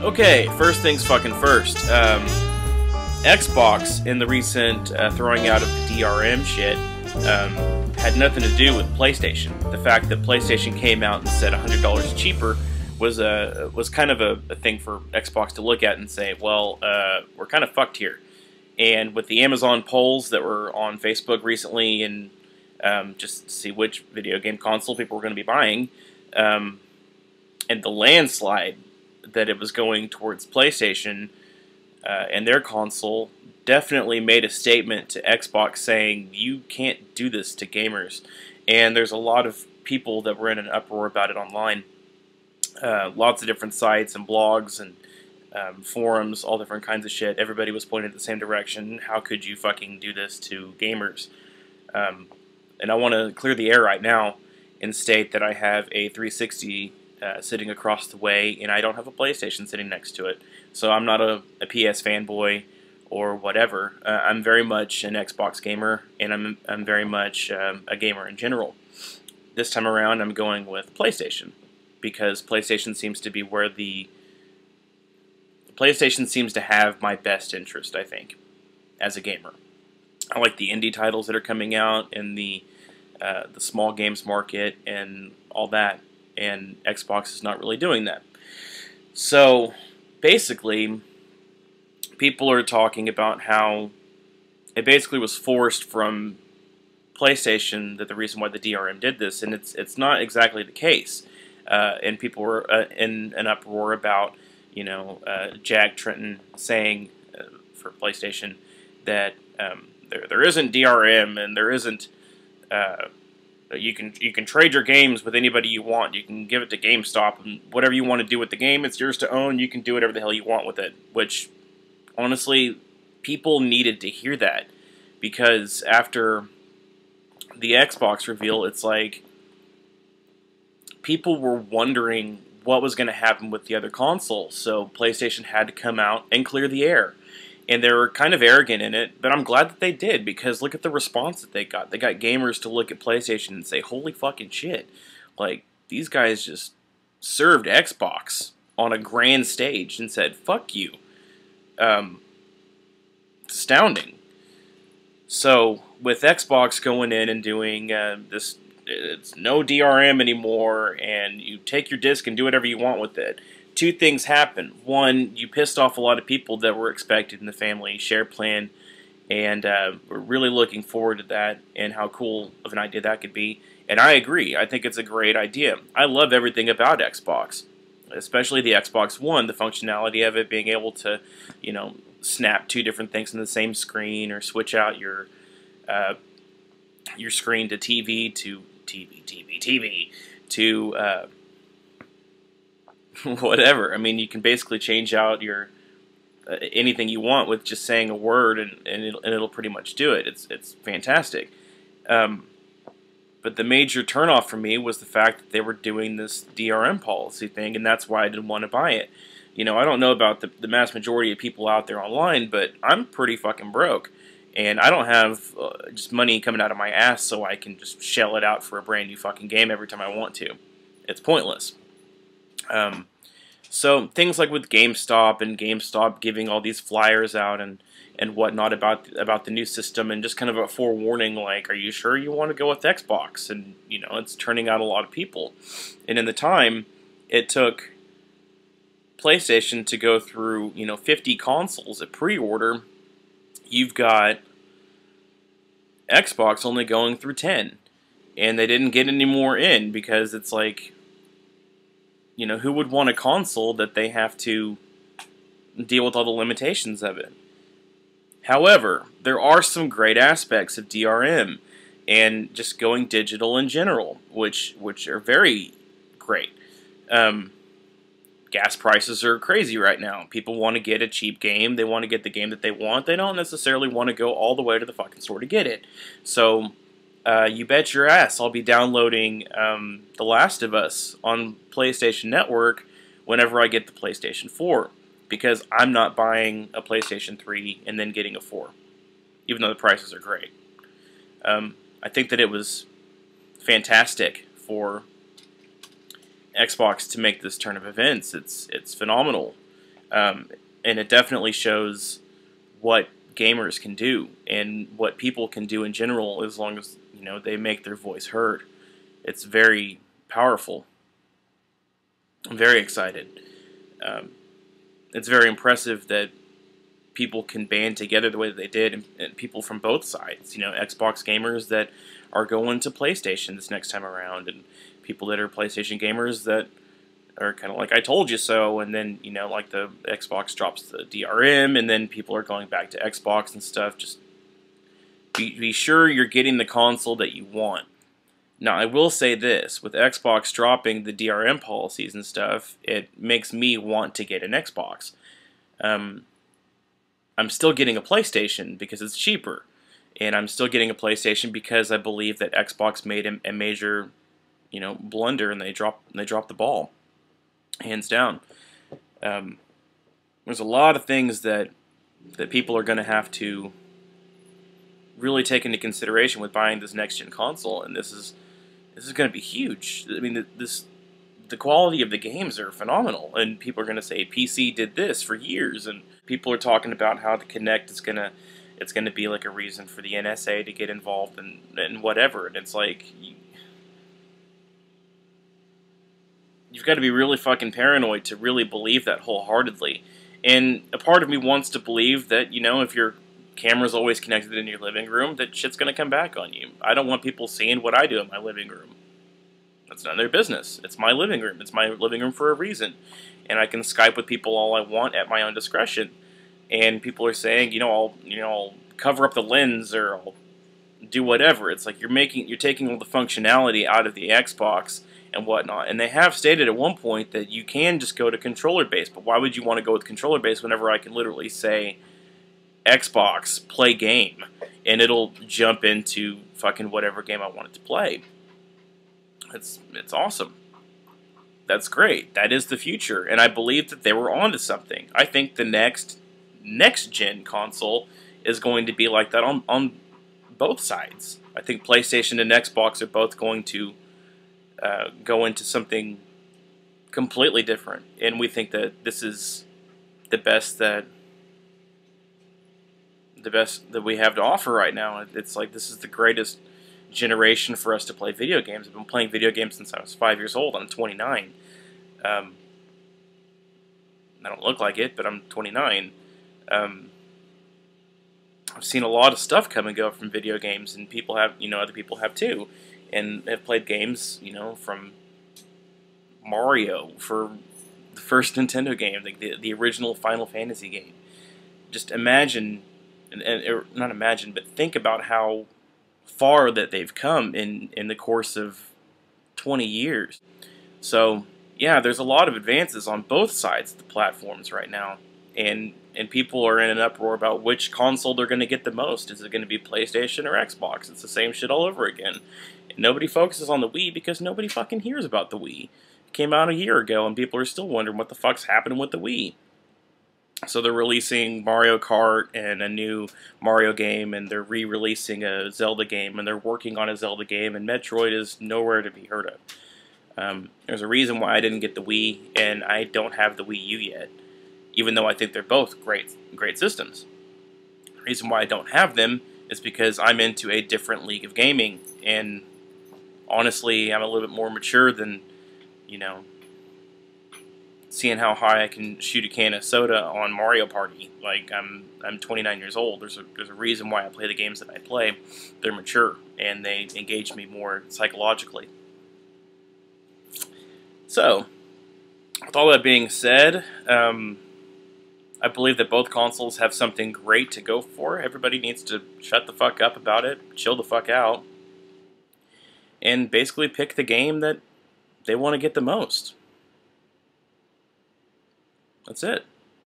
Okay, first things fucking first. Xbox, in the recent throwing out of the DRM shit, had nothing to do with PlayStation. The fact that PlayStation came out and said $100 cheaper was kind of a thing for Xbox to look at and say, well, we're kind of fucked here. And with the Amazon polls that were on Facebook recently, and just to see which video game console people were going to be buying, and the landslide that it was going towards PlayStation and their console, definitely made a statement to Xbox saying, you can't do this to gamers. And there's a lot of people that were in an uproar about it online. Lots of different sites and blogs and forums, all different kinds of shit. Everybody was pointing in the same direction. How could you fucking do this to gamers? And I want to clear the air right now and state that I have a 360 sitting across the way, and I don't have a PlayStation sitting next to it. So I'm not a PS fanboy or whatever. I'm very much an Xbox gamer, and I'm very much a gamer in general. This time around, I'm going with PlayStation, because PlayStation seems to be where PlayStation seems to have my best interest, I think, as a gamer. I like the indie titles that are coming out in the small games market and all that, and Xbox is not really doing that. So basically, people are talking about how it basically was forced from PlayStation, that the reason why the DRM did this, and it's not exactly the case. And people were in an uproar about, Jack Tretton saying for PlayStation that there isn't DRM and there isn't you can trade your games with anybody you want. You can give it to GameStop, and whatever you want to do with the game, it's yours to own. You can do whatever the hell you want with it. Which, honestly, people needed to hear that, because after the Xbox reveal, it's like people were wondering what was going to happen with the other consoles. So PlayStation had to come out and clear the air. And they were kind of arrogant in it, but I'm glad that they did, because look at the response that they got. They got gamers to look at PlayStation and say, holy fucking shit. Like, these guys just served Xbox on a grand stage and said, fuck you. It's astounding. So, with Xbox going in and doing this, it's no DRM anymore, and you take your disc and do whatever you want with it. Two things happen. One, you pissed off a lot of people that were expected in the family share plan, and we're really looking forward to that and how cool of an idea that could be. And I agree. I think it's a great idea. I love everything about Xbox, especially the Xbox One, the functionality of it, being able to, snap two different things in the same screen, or switch out your screen to TV to TV to whatever. I mean, you can basically change out your anything you want with just saying a word, and it'll pretty much do it. It's fantastic. But the major turnoff for me was the fact that they were doing this DRM policy thing, and that's why I didn't want to buy it. I don't know about the mass majority of people out there online, but I'm pretty fucking broke. And I don't have just money coming out of my ass so I can just shell it out for a brand new fucking game every time I want to. It's pointless. So things like with GameStop and GameStop giving all these flyers out and whatnot about the new system, and just kind of a forewarning, like, are you sure you want to go with Xbox? And it's turning out a lot of people. And in the time it took PlayStation to go through 50 consoles at pre-order, you've got Xbox only going through 10, and they didn't get any more in, because it's like, who would want a console that they have to deal with all the limitations of it? However, there are some great aspects of DRM and just going digital in general, which are very great. Gas prices are crazy right now. People want to get a cheap game. They want to get the game that they want. They don't necessarily want to go all the way to the fucking store to get it. So, you bet your ass I'll be downloading The Last of Us on PlayStation Network whenever I get the PlayStation 4. Because I'm not buying a PlayStation 3 and then getting a 4. Even though the prices are great. I think that it was fantastic for Xbox to make this turn of events. It's phenomenal. And it definitely shows what gamers can do and what people can do in general, as long as they make their voice heard. It's very powerful. I'm very excited. Um, it's very impressive that people can band together the way that they did, and people from both sides. Xbox gamers that are going to PlayStation this next time around, and people that are PlayStation gamers that are kind of like, I told you so, and then, like the Xbox drops the DRM, and then people are going back to Xbox and stuff. Just be sure you're getting the console that you want. Now, I will say this, with Xbox dropping the DRM policies and stuff, it makes me want to get an Xbox. I'm still getting a PlayStation because it's cheaper, and I'm still getting a PlayStation because I believe that Xbox made a major, blunder, and they dropped the ball, hands down. There's a lot of things that people are going to have to really take into consideration with buying this next gen console, and this is going to be huge. I mean, the quality of the games are phenomenal, and people are going to say PC did this for years, and people are talking about how the Kinect is going to be like a reason for the NSA to get involved and whatever, and it's like, you've got to be really fucking paranoid to really believe that wholeheartedly. And a part of me wants to believe that, if your camera's always connected in your living room, that shit's going to come back on you. I don't want people seeing what I do in my living room. That's none of their business. It's my living room. It's my living room for a reason. And I can Skype with people all I want at my own discretion. And people are saying, I'll cover up the lens, or I'll do whatever. It's like you're taking all the functionality out of the Xbox and whatnot. And they have stated at one point that you can just go to controller base, but why would you want to go with controller base whenever I can literally say Xbox, play game, and it'll jump into fucking whatever game I want it to play? It's awesome. That's great. That is the future, and I believe that they were onto something. I think the next gen console is going to be like that on both sides. I think PlayStation and Xbox are both going to go into something completely different, and we think that this is the best that we have to offer right now. It's like, this is the greatest generation for us to play video games. I've been playing video games since I was 5 years old. I'm 29. I don't look like it, but I'm 29. I've seen a lot of stuff come and go from video games, and people have, other people have too, and have played games, from Mario for the first Nintendo game, like the original Final Fantasy game. Just imagine, or not imagine, but think about how far that they've come in the course of 20 years. So, yeah, there's a lot of advances on both sides of the platforms right now, and people are in an uproar about which console they're going to get the most. Is it going to be PlayStation or Xbox? It's the same shit all over again. And nobody focuses on the Wii because nobody fucking hears about the Wii. It came out a year ago, and people are still wondering what the fuck's happening with the Wii. So they're releasing Mario Kart and a new Mario game, and they're re-releasing a Zelda game, and they're working on a Zelda game, and Metroid is nowhere to be heard of. There's a reason why I didn't get the Wii, and I don't have the Wii U yet, even though I think they're both great systems. The reason why I don't have them is because I'm into a different league of gaming, and honestly, I'm a little bit more mature than, seeing how high I can shoot a can of soda on Mario Party. Like, I'm 29 years old. There's a reason why I play the games that I play. They're mature, and they engage me more psychologically. So, with all that being said, I believe that both consoles have something great to go for. Everybody needs to shut the fuck up about it, chill the fuck out, and basically pick the game that they want to get the most. That's it.